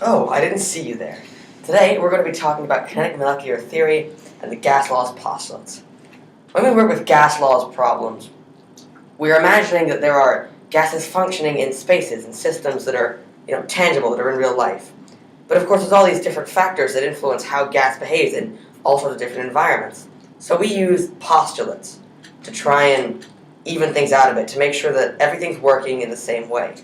Oh, I didn't see you there. Today, we're going to be talking about kinetic molecular theory and the gas laws postulates. When we work with gas laws problems, we are imagining that there are gases functioning in spaces and systems that are, tangible, that are in real life. But of course, there's all these different factors that influence how gas behaves in all sorts of different environments. So we use postulates to try and even things out of it, to make sure that everything's working in the same way.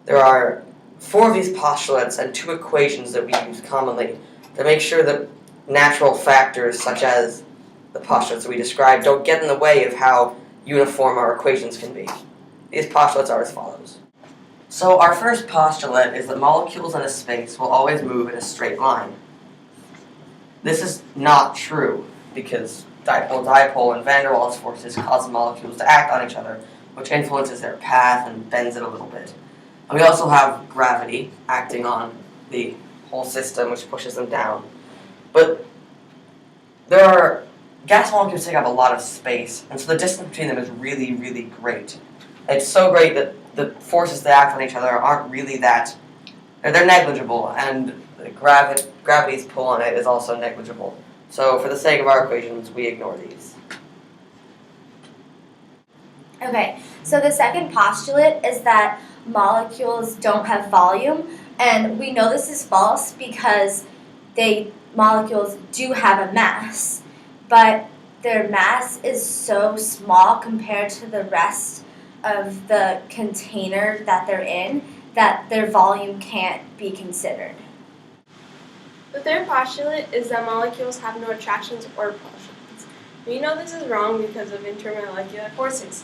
There are 4 of these postulates and 2 equations that we use commonly to make sure that natural factors such as the postulates that we described don't get in the way of how uniform our equations can be. These postulates are as follows. So our first postulate is that molecules in a space will always move in a straight line. This is not true because dipole and van der Waals forces cause molecules to act on each other, which influences their path and bends it a little bit. And we also have gravity acting on the whole system, which pushes them down. But there are gas molecules take up a lot of space, and so the distance between them is really, really great. It's so great that the forces that act on each other aren't really that, they're negligible, and the gravity's pull on it is also negligible. So for the sake of our equations, we ignore these. Okay, so the second postulate is that molecules don't have volume, and we know this is false because molecules do have a mass, but their mass is so small compared to the rest of the container that they're in that their volume can't be considered. The third postulate is that molecules have no attractions or repulsions. We know this is wrong because of intermolecular forces.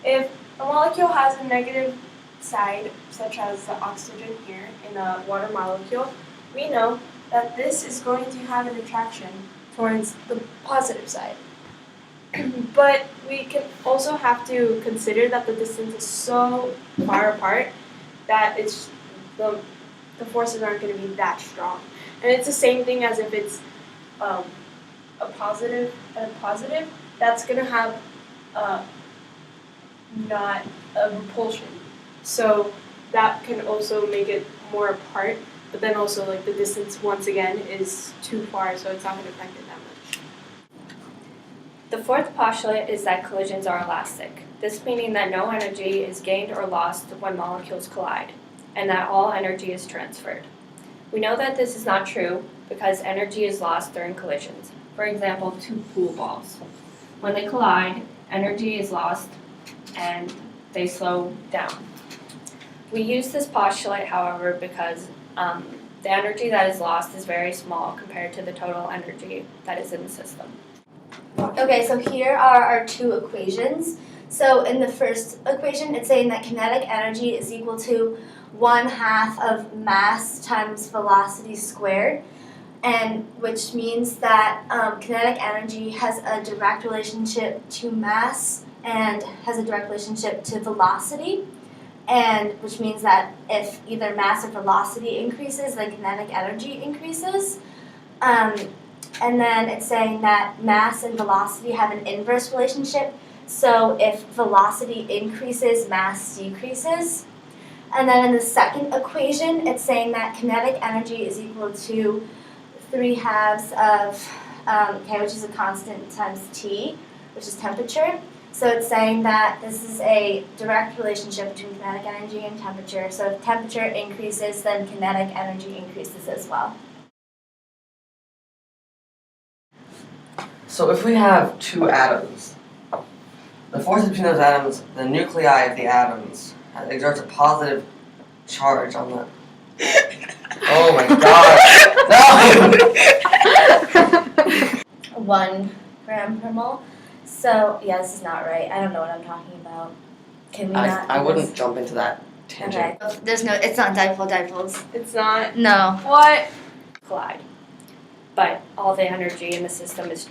If a molecule has a negative side, such as the oxygen here in a water molecule, we know that this is going to have an attraction towards the positive side. But we can also have to consider that the distance is so far apart that the forces aren't going to be that strong. And it's the same thing as if it's a positive, that's going to have not a repulsion. So that can also make it more apart, but then also the distance once again is too far, so it's not going to affect it that much. The fourth postulate is that collisions are elastic, this meaning that no energy is gained or lost when molecules collide, and that all energy is transferred. We know that this is not true because energy is lost during collisions. For example, 2 pool balls. When they collide, energy is lost and they slow down. We use this postulate, however, because the energy that is lost is very small compared to the total energy that is in the system. Okay, so here are our 2 equations. So in the first equation, it's saying that kinetic energy is equal to 1/2 of mass times velocity squared, and which means that kinetic energy has a direct relationship to mass and has a direct relationship to velocity, and which means that if either mass or velocity increases, then kinetic energy increases. And then it's saying that mass and velocity have an inverse relationship, so if velocity increases, mass decreases. And then in the second equation, it's saying that kinetic energy is equal to 3/2 of K, which is a constant, times T, which is temperature. So it's saying that this is a direct relationship between kinetic energy and temperature. So if temperature increases, then kinetic energy increases as well. So if we have 2 atoms, the forces between those atoms, the nuclei of the atoms, exerts a positive charge on the... Oh my god! No! 1 gram per mole. So, yeah, this is not right. I don't know what I'm talking about. Can we not? I wouldn't jump into that tangent. Okay. It's not dipoles. It's not. No. What? Collide. But all the energy in the system is